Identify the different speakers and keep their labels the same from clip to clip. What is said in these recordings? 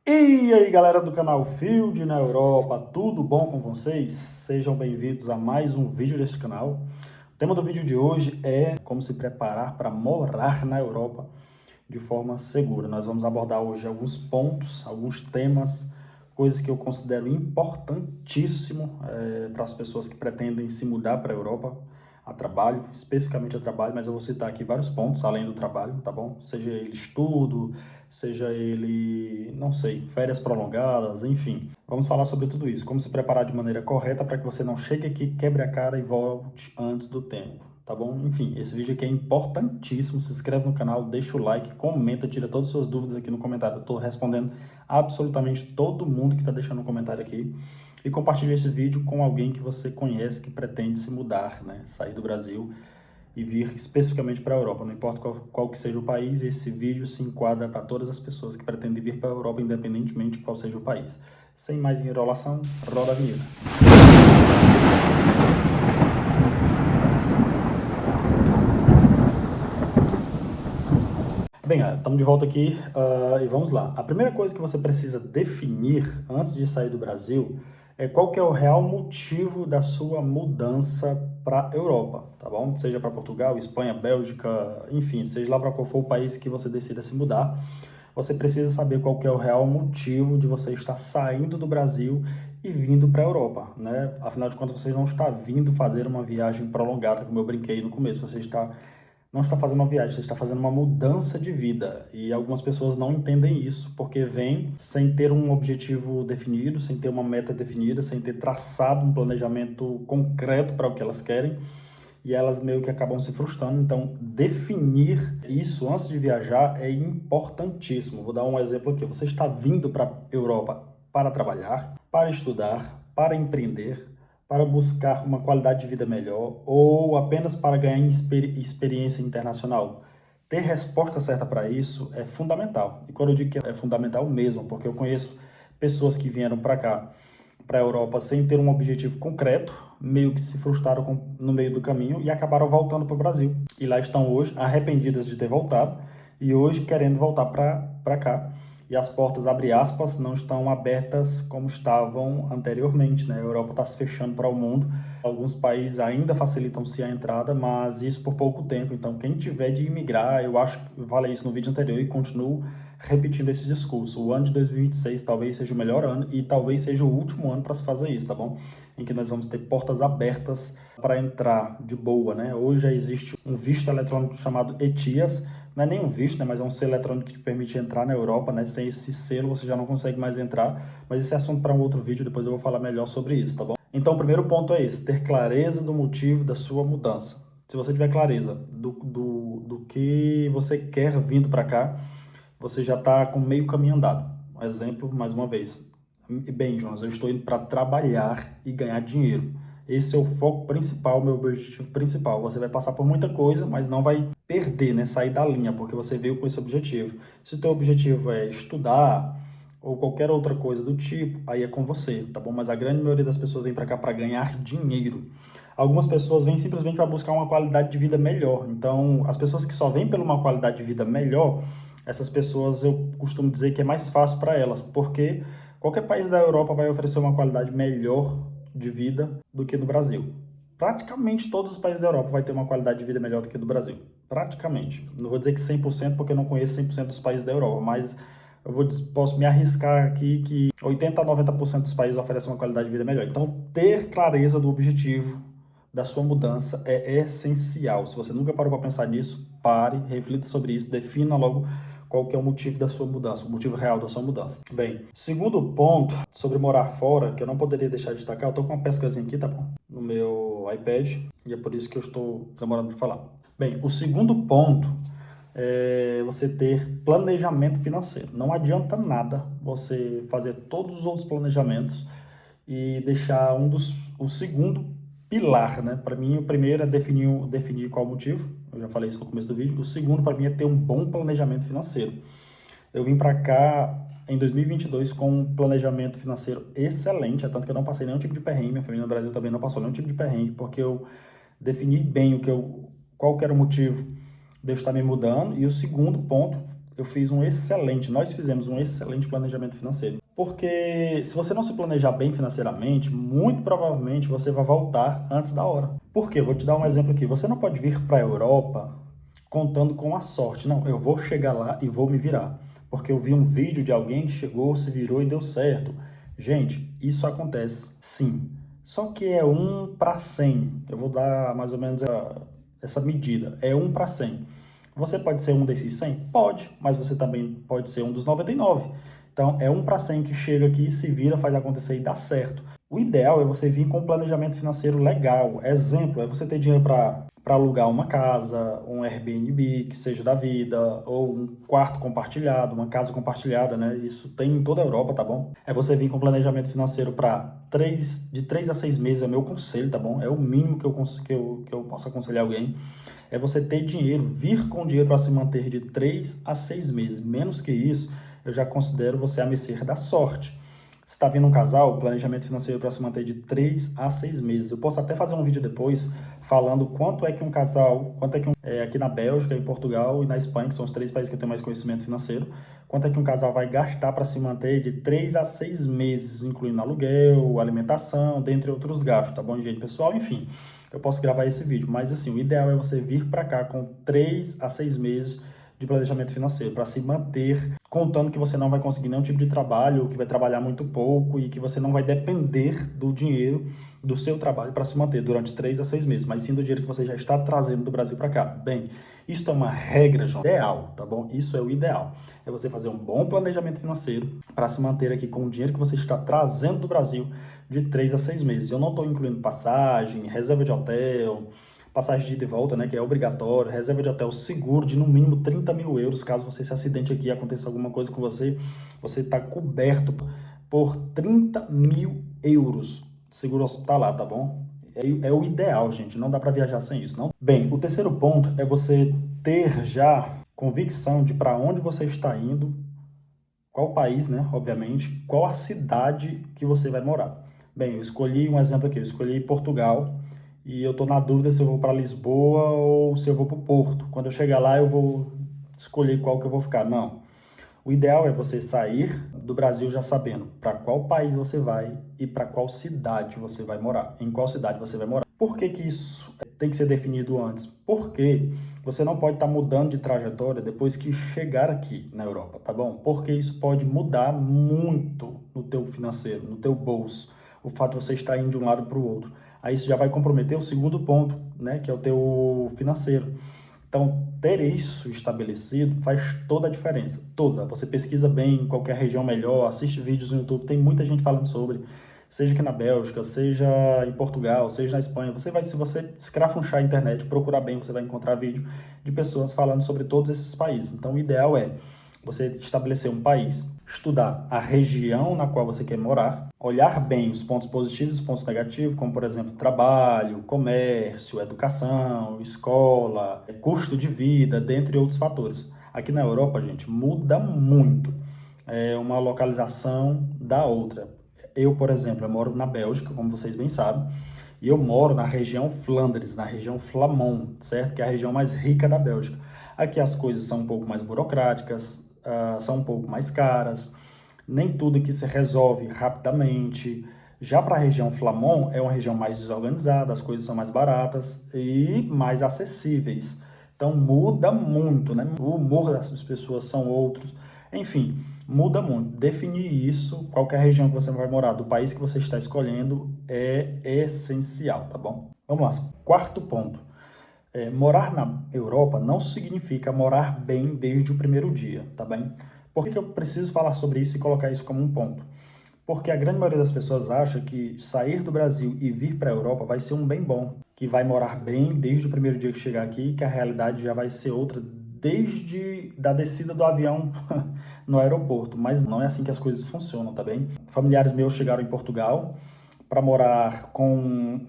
Speaker 1: E aí galera do canal Field na Europa, tudo bom com vocês? Sejam bem-vindos a mais um vídeo deste canal. O tema do vídeo de hoje é como se preparar para morar na Europa de forma segura. Nós vamos abordar hoje alguns pontos, alguns temas, coisas que eu considero importantíssimo para as pessoas que pretendem se mudar para a Europa a trabalho, especificamente a trabalho, mas eu vou citar aqui vários pontos além do trabalho, tá bom? Seja ele estudo, seja ele, não sei, férias prolongadas, enfim. Vamos falar sobre tudo isso, como se preparar de maneira correta para que você não chegue aqui, quebre a cara e volte antes do tempo, tá bom? Enfim, esse vídeo aqui é importantíssimo, se inscreve no canal, deixa o like, comenta, tira todas as suas dúvidas aqui no comentário, eu estou respondendo absolutamente todo mundo que está deixando um comentário aqui. E compartilhe esse vídeo com alguém que você conhece que pretende se mudar, né? Sair do Brasil e vir especificamente para a Europa. Não importa qual que seja o país, esse vídeo se enquadra para todas as pessoas que pretendem vir para a Europa, independentemente de qual seja o país. Sem mais enrolação, roda a vinheta. Bem, galera, estamos de volta aqui e vamos lá. A primeira coisa que você precisa definir antes de sair do Brasil é qual que é o real motivo da sua mudança para a Europa, tá bom? Seja para Portugal, Espanha, Bélgica, enfim, seja lá para qual for o país que você decida se mudar, você precisa saber qual que é o real motivo de você estar saindo do Brasil e vindo para a Europa, né? Afinal de contas, você não está vindo fazer uma viagem prolongada, como eu brinquei no começo, não está fazendo uma viagem, você está fazendo uma mudança de vida. E algumas pessoas não entendem isso, porque vêm sem ter um objetivo definido, sem ter uma meta definida, sem ter traçado um planejamento concreto para o que elas querem. E elas meio que acabam se frustrando. Então, definir isso antes de viajar é importantíssimo. Vou dar um exemplo aqui. Você está vindo para a Europa para trabalhar, para estudar, para empreender, para buscar uma qualidade de vida melhor ou apenas para ganhar experiência internacional? Ter resposta certa para isso é fundamental. E quando eu digo que é fundamental mesmo, porque eu conheço pessoas que vieram para cá, para a Europa, sem ter um objetivo concreto, meio que se frustraram no meio do caminho e acabaram voltando para o Brasil. E lá estão hoje, arrependidas de ter voltado, e hoje querendo voltar para cá. E as portas, abre aspas, não estão abertas como estavam anteriormente, né? A Europa está se fechando para o mundo. Alguns países ainda facilitam-se a entrada, mas isso por pouco tempo. Então, quem tiver de imigrar, eu acho que eu falei isso no vídeo anterior e continuo repetindo esse discurso. O ano de 2026 talvez seja o melhor ano e talvez seja o último ano para se fazer isso, tá bom? Em que nós vamos ter portas abertas para entrar de boa, né? Hoje já existe um visto eletrônico chamado ETIAS, não é nem um visto, né, mas é um selo eletrônico que te permite entrar na Europa, né? Sem esse selo você já não consegue mais entrar, mas esse é assunto para um outro vídeo, depois eu vou falar melhor sobre isso, tá bom? Então o primeiro ponto é esse, ter clareza do motivo da sua mudança. Se você tiver clareza do que você quer vindo para cá, você já está com meio caminho andado. Um exemplo, mais uma vez. Bem, Jonas, eu estou indo para trabalhar e ganhar dinheiro. Esse é o foco principal, meu objetivo principal. Você vai passar por muita coisa, mas não vai perder, né? Sair da linha, porque você veio com esse objetivo. Se o teu objetivo é estudar ou qualquer outra coisa do tipo, aí é com você, tá bom? Mas a grande maioria das pessoas vem para cá para ganhar dinheiro. Algumas pessoas vêm simplesmente para buscar uma qualidade de vida melhor. Então, as pessoas que só vêm por uma qualidade de vida melhor, essas pessoas eu costumo dizer que é mais fácil para elas, porque qualquer país da Europa vai oferecer uma qualidade melhor de vida do que no Brasil. Praticamente todos os países da Europa vai ter uma qualidade de vida melhor do que do Brasil. Praticamente. Não vou dizer que 100%, porque eu não conheço 100% dos países da Europa, mas posso me arriscar aqui que 80 a 90% dos países oferecem uma qualidade de vida melhor. Então, ter clareza do objetivo da sua mudança é essencial. Se você nunca parou para pensar nisso, pare, reflita sobre isso, defina logo qual que é o motivo da sua mudança, o motivo real da sua mudança. Bem, segundo ponto sobre morar fora, que eu não poderia deixar de destacar, eu tô com uma pescazinha aqui, tá bom? No meu iPad, e é por isso que eu estou demorando para falar. Bem, o segundo ponto é você ter planejamento financeiro. Não adianta nada você fazer todos os outros planejamentos e deixar o segundo pilar, né? Para mim, o primeiro é definir qual o motivo, eu já falei isso no começo do vídeo. O segundo, para mim, é ter um bom planejamento financeiro. Eu vim para cá em 2022 com um planejamento financeiro excelente, é tanto que eu não passei nenhum tipo de perrengue, minha família no Brasil também não passou nenhum tipo de perrengue, porque eu defini bem qual que era o motivo de eu estar me mudando. E o segundo ponto nós fizemos um excelente planejamento financeiro. Porque se você não se planejar bem financeiramente, muito provavelmente você vai voltar antes da hora. Por quê? Vou te dar um exemplo aqui. Você não pode vir para a Europa contando com a sorte. Não, eu vou chegar lá e vou me virar. Porque eu vi um vídeo de alguém que chegou, se virou e deu certo. Gente, isso acontece sim. Só que é 1 para 100. Eu vou dar mais ou menos essa medida. É 1 para 100. Você pode ser um desses 100? Pode, mas você também pode ser um dos 99. Então, é 1 para 100 que chega aqui, se vira, faz acontecer e dá certo. O ideal é você vir com um planejamento financeiro legal. Exemplo, é você ter dinheiro para alugar uma casa, um Airbnb, que seja da vida, ou um quarto compartilhado, uma casa compartilhada, né? Isso tem em toda a Europa, tá bom? É você vir com planejamento financeiro para de 3 a 6 meses, é meu conselho, tá bom? É o mínimo que eu posso aconselhar alguém. É você ter dinheiro, vir com dinheiro para se manter de 3 a 6 meses. Menos que isso, eu já considero você a mercê da sorte. Se está vindo um casal, planejamento financeiro para se manter de 3 a 6 meses. Eu posso até fazer um vídeo depois falando quanto é que um casal, aqui na Bélgica, em Portugal e na Espanha, que são os 3 países que eu tenho mais conhecimento financeiro, quanto é que um casal vai gastar para se manter de 3 a 6 meses, incluindo aluguel, alimentação, dentre outros gastos, tá bom, gente? Pessoal, enfim, eu posso gravar esse vídeo, mas assim, o ideal é você vir para cá com 3 a 6 meses de planejamento financeiro, para se manter, contando que você não vai conseguir nenhum tipo de trabalho, que vai trabalhar muito pouco e que você não vai depender do dinheiro do seu trabalho para se manter durante 3 a 6 meses, mas sim do dinheiro que você já está trazendo do Brasil para cá. Bem, isso é uma regra, João, ideal, tá bom? Isso é o ideal. É você fazer um bom planejamento financeiro para se manter aqui com o dinheiro que você está trazendo do Brasil de 3 a 6 meses. Eu não estou incluindo passagem, reserva de hotel, passagem de ida e volta, né, que é obrigatório, reserva de hotel, seguro de no mínimo 30 mil euros, caso você se acidente aqui e aconteça alguma coisa com você, você está coberto por 30 mil euros, seguro hospitalar, tá bom? É o ideal, gente, não dá para viajar sem isso, não? Bem, o terceiro ponto é você ter já convicção de para onde você está indo, qual país, né, obviamente, qual a cidade que você vai morar. Bem, eu escolhi um exemplo aqui, eu escolhi Portugal, e eu estou na dúvida se eu vou para Lisboa ou se eu vou para o Porto. Quando eu chegar lá, eu vou escolher qual que eu vou ficar. Não. O ideal é você sair do Brasil já sabendo para qual país você vai e para qual cidade você vai morar. Em qual cidade você vai morar. Por que que isso tem que ser definido antes? Porque você não pode estar mudando de trajetória depois que chegar aqui na Europa, tá bom? Porque isso pode mudar muito no teu financeiro, no teu bolso. O fato de você estar indo de um lado para o outro. Aí isso já vai comprometer o segundo ponto, né, que é o teu financeiro. Então, ter isso estabelecido faz toda a diferença, toda. Você pesquisa bem em qualquer região melhor, assiste vídeos no YouTube, tem muita gente falando sobre, seja aqui na Bélgica, seja em Portugal, seja na Espanha. Se você escrafunchar a internet, procurar bem, você vai encontrar vídeo de pessoas falando sobre todos esses países. Então, o ideal é você estabelecer um país, estudar a região na qual você quer morar, olhar bem os pontos positivos e os pontos negativos, como, por exemplo, trabalho, comércio, educação, escola, custo de vida, dentre outros fatores. Aqui na Europa, gente, muda muito uma localização da outra. Eu, por exemplo, eu moro na Bélgica, como vocês bem sabem, e eu moro na região Flandres, na região Flamand, certo? Que é a região mais rica da Bélgica. Aqui as coisas são um pouco mais burocráticas, são um pouco mais caras, nem tudo que se resolve rapidamente. Já para a região Flamand, é uma região mais desorganizada, as coisas são mais baratas e mais acessíveis. Então muda muito, né? O humor dessas pessoas são outros. Enfim, muda muito. Definir isso, qualquer região que você vai morar, do país que você está escolhendo, é essencial, tá bom? Vamos lá, quarto ponto. Morar na Europa não significa morar bem desde o primeiro dia, tá bem? Por que eu preciso falar sobre isso e colocar isso como um ponto? Porque a grande maioria das pessoas acha que sair do Brasil e vir para a Europa vai ser um bem bom, que vai morar bem desde o primeiro dia que chegar aqui, que a realidade já vai ser outra desde da descida do avião no aeroporto. Mas não é assim que as coisas funcionam, tá bem? Familiares meus chegaram em Portugal para morar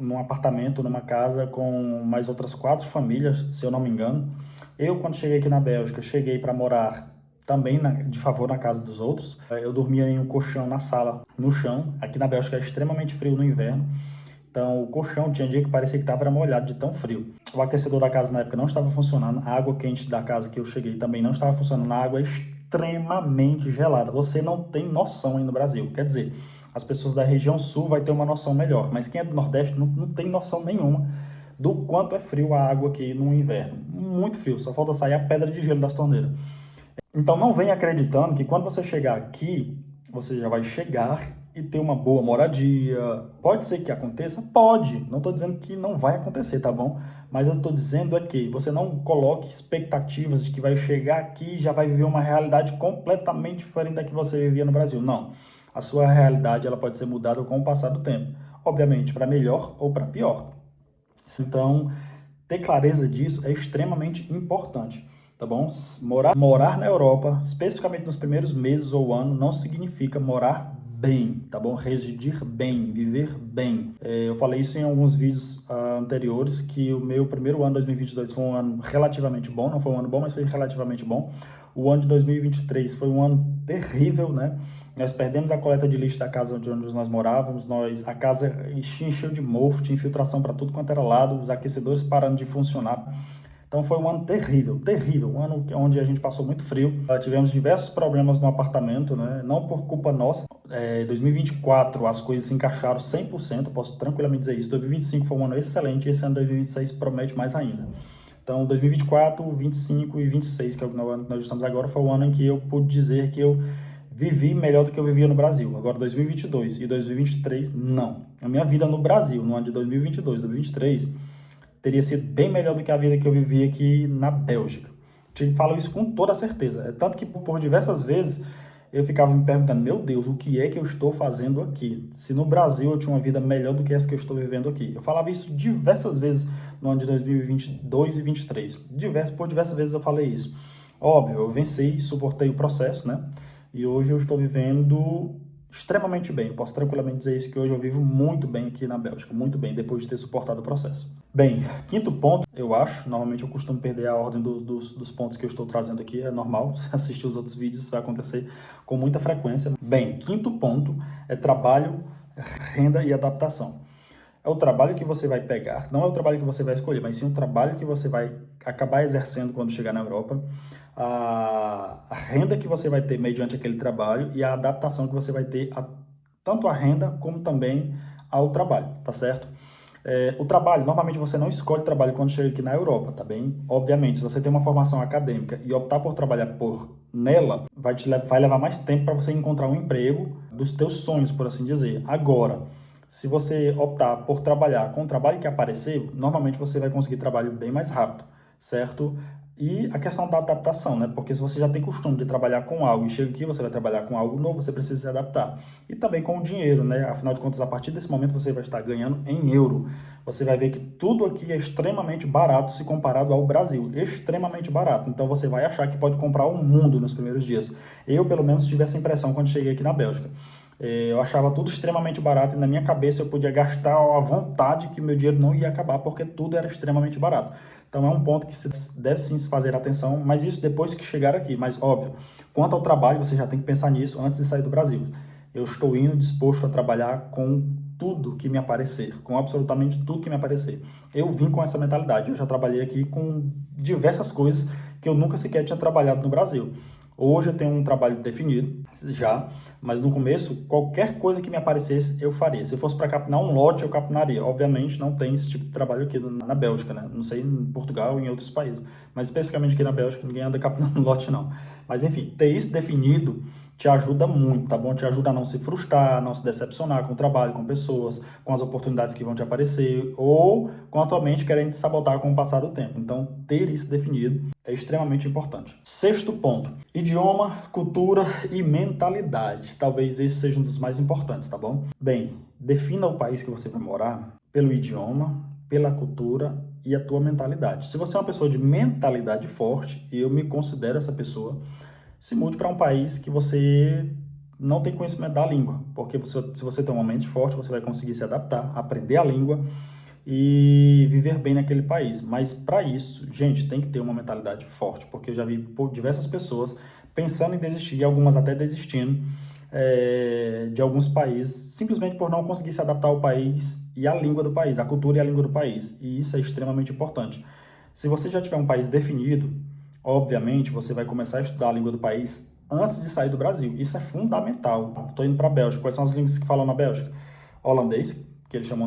Speaker 1: num apartamento, numa casa com mais outras 4 famílias, se eu não me engano. Eu, quando cheguei aqui na Bélgica, cheguei para morar também de favor na casa dos outros. Eu dormia em um colchão na sala, no chão. Aqui na Bélgica é extremamente frio no inverno. Então, o colchão tinha dia que parecia que estava molhado de tão frio. O aquecedor da casa na época não estava funcionando, a água quente da casa que eu cheguei também não estava funcionando, a água é extremamente gelada. Você não tem noção aí no Brasil. Quer dizer, as pessoas da região sul vai ter uma noção melhor, mas quem é do Nordeste não tem noção nenhuma do quanto é frio a água aqui no inverno. Muito frio, só falta sair a pedra de gelo das torneiras. Então não venha acreditando que quando você chegar aqui, você já vai chegar e ter uma boa moradia. Pode ser que aconteça? Pode. Não estou dizendo que não vai acontecer, tá bom? Mas eu estou dizendo é que você não coloque expectativas de que vai chegar aqui e já vai viver uma realidade completamente diferente da que você vivia no Brasil. Não. A sua realidade ela pode ser mudada com o passar do tempo. Obviamente, para melhor ou para pior. Então, ter clareza disso é extremamente importante, tá bom? Morar na Europa, especificamente nos primeiros meses ou ano, não significa morar bem, tá bom? Residir bem, viver bem. Eu falei isso em alguns vídeos anteriores, que o meu primeiro ano, 2022, foi um ano relativamente bom, não foi um ano bom, mas foi relativamente bom. O ano de 2023 foi um ano terrível, né? Nós perdemos a coleta de lixo da casa onde nós morávamos, a casa encheu de mofo, tinha infiltração para tudo quanto era lado, os aquecedores parando de funcionar. Então foi um ano terrível, terrível, um ano onde a gente passou muito frio. Tivemos diversos problemas no apartamento, né? Não por culpa nossa. 2024 as coisas se encaixaram 100%, posso tranquilamente dizer isso. 2025 foi um ano excelente e esse ano 2026 promete mais ainda. Então 2024, 25 e 26, que é o ano que nós estamos agora, foi o ano em que eu pude dizer que eu vivi melhor do que eu vivia no Brasil. Agora 2022 e 2023, não. A minha vida no Brasil, no ano de 2022, 2023, teria sido bem melhor do que a vida que eu vivi aqui na Bélgica. Te falo isso com toda certeza. É tanto que por diversas vezes eu ficava me perguntando, meu Deus, o que é que eu estou fazendo aqui? Se no Brasil eu tinha uma vida melhor do que essa que eu estou vivendo aqui. Eu falava isso diversas vezes no ano de 2022 e 2023. Por diversas vezes eu falei isso. Óbvio, eu venci, suportei o processo, né? E hoje eu estou vivendo extremamente bem. Eu posso tranquilamente dizer isso, que hoje eu vivo muito bem aqui na Bélgica, muito bem, depois de ter suportado o processo. Bem, quinto ponto, eu acho, normalmente eu costumo perder a ordem dos pontos que eu estou trazendo aqui, é normal, se assistir os outros vídeos isso vai acontecer com muita frequência. Bem, quinto ponto é trabalho, renda e adaptação. É o trabalho que você vai pegar, não é o trabalho que você vai escolher, mas sim o trabalho que você vai acabar exercendo quando chegar na Europa, a renda que você vai ter mediante aquele trabalho e a adaptação que você vai ter tanto à renda como também ao trabalho, tá certo? O trabalho, normalmente você não escolhe trabalho quando chega aqui na Europa, tá bem? Obviamente, se você tem uma formação acadêmica e optar por trabalhar nela, vai levar mais tempo para você encontrar um emprego dos teus sonhos, por assim dizer. Agora, se você optar por trabalhar com o trabalho que aparecer, normalmente você vai conseguir trabalho bem mais rápido, certo? E a questão da adaptação, né? Porque se você já tem costume de trabalhar com algo e chega aqui, você vai trabalhar com algo novo, você precisa se adaptar. E também com o dinheiro, né? Afinal de contas, a partir desse momento você vai estar ganhando em euro. Você vai ver que tudo aqui é extremamente barato se comparado ao Brasil. Extremamente barato. Então você vai achar que pode comprar o mundo nos primeiros dias. Eu, pelo menos, tive essa impressão quando cheguei aqui na Bélgica. Eu achava tudo extremamente barato e na minha cabeça eu podia gastar à vontade que meu dinheiro não ia acabar porque tudo era extremamente barato. Então é um ponto que deve sim se fazer atenção, mas isso depois que chegar aqui. Mas óbvio, quanto ao trabalho, você já tem que pensar nisso antes de sair do Brasil. Eu estou indo disposto a trabalhar com tudo que me aparecer, com absolutamente tudo que me aparecer. Eu vim com essa mentalidade, eu já trabalhei aqui com diversas coisas que eu nunca sequer tinha trabalhado no Brasil. Hoje eu tenho um trabalho definido, já, mas no começo, qualquer coisa que me aparecesse, eu faria. Se eu fosse para capinar um lote, eu capinaria. Obviamente, não tem esse tipo de trabalho aqui na Bélgica, né? Não sei em Portugal ou em outros países, mas especificamente aqui na Bélgica, ninguém anda capinando lote, não. Mas enfim, ter isso definido te ajuda muito, tá bom? Te ajuda a não se frustrar, não se decepcionar com o trabalho, com pessoas, com as oportunidades que vão te aparecer, ou com a tua mente querendo te sabotar com o passar do tempo. Então, ter isso definido é extremamente importante. Sexto ponto, idioma, cultura e mentalidade. Talvez esse seja um dos mais importantes, tá bom? Bem, defina o país que você vai morar pelo idioma, pela cultura e a tua mentalidade. Se você é uma pessoa de mentalidade forte, e eu me considero essa pessoa, se mude para um país que você não tem conhecimento da língua, porque se você tem uma mente forte, você vai conseguir se adaptar, aprender a língua e viver bem naquele país. Mas para isso, gente, tem que ter uma mentalidade forte, porque eu já vi diversas pessoas pensando em desistir, algumas até desistindo, de alguns países, simplesmente por não conseguir se adaptar ao país e à língua do país, à cultura e à língua do país. E isso é extremamente importante. Se você já tiver um país definido, obviamente você vai começar a estudar a língua do país antes de sair do Brasil. Isso é fundamental. Estou indo para a Bélgica. Quais são as línguas que falam na Bélgica? Holandês, que eles chamam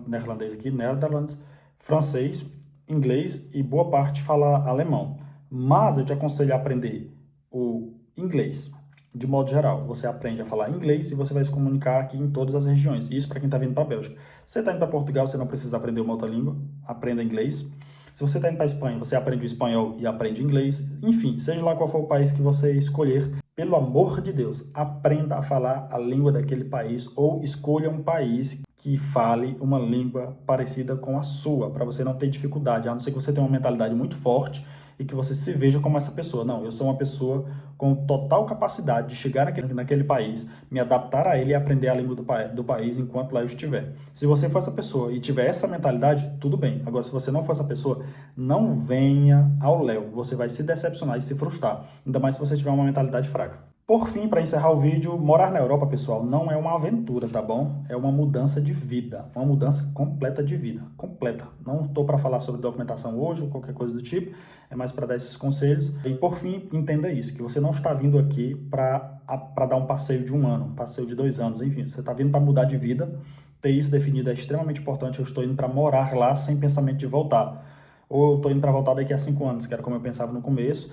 Speaker 1: neerlandês aqui, Netherlands, francês, inglês e boa parte fala alemão. Mas eu te aconselho a aprender o inglês. De modo geral, você aprende a falar inglês e você vai se comunicar aqui em todas as regiões. Isso para quem está vindo para a Bélgica. Se você está indo para Portugal, você não precisa aprender uma outra língua, aprenda inglês. Se você está indo para a Espanha, você aprende o espanhol e aprende inglês. Enfim, seja lá qual for o país que você escolher, pelo amor de Deus, aprenda a falar a língua daquele país ou escolha um país que fale uma língua parecida com a sua, para você não ter dificuldade, a não ser que você tenha uma mentalidade muito forte e que você se veja como essa pessoa. Não, eu sou uma pessoa com total capacidade de chegar naquele país, me adaptar a ele e aprender a língua do país enquanto lá eu estiver. Se você for essa pessoa e tiver essa mentalidade, tudo bem. Agora, se você não for essa pessoa, não venha ao léu. Você vai se decepcionar e se frustrar. Ainda mais se você tiver uma mentalidade fraca. Por fim, para encerrar o vídeo, morar na Europa, pessoal, não é uma aventura, tá bom? É uma mudança de vida, uma mudança completa de vida, completa. Não estou para falar sobre documentação hoje ou qualquer coisa do tipo, é mais para dar esses conselhos. E por fim, entenda isso, que você não está vindo aqui para dar um passeio de 1 ano, um passeio de 2 anos, enfim, você está vindo para mudar de vida. Ter isso definido é extremamente importante. Eu estou indo para morar lá sem pensamento de voltar. Ou eu estou indo para voltar daqui a 5 anos, que era como eu pensava no começo.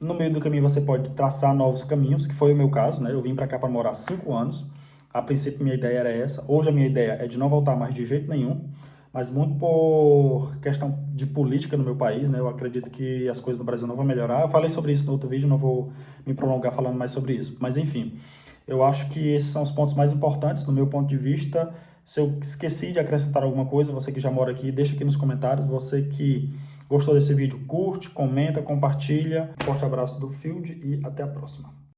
Speaker 1: No meio do caminho você pode traçar novos caminhos, que foi o meu caso, né? Eu vim para cá para morar 5 anos. A princípio minha ideia era essa. Hoje a minha ideia é de não voltar mais de jeito nenhum, mas muito por questão de política no meu país, né? Eu acredito que as coisas no Brasil não vão melhorar. Eu falei sobre isso no outro vídeo, não vou me prolongar falando mais sobre isso. Mas enfim, eu acho que esses são os pontos mais importantes do meu ponto de vista. Se eu esqueci de acrescentar alguma coisa, você que já mora aqui, deixa aqui nos comentários. Você que gostou desse vídeo, curte, comenta, compartilha. Forte abraço do Field e até a próxima.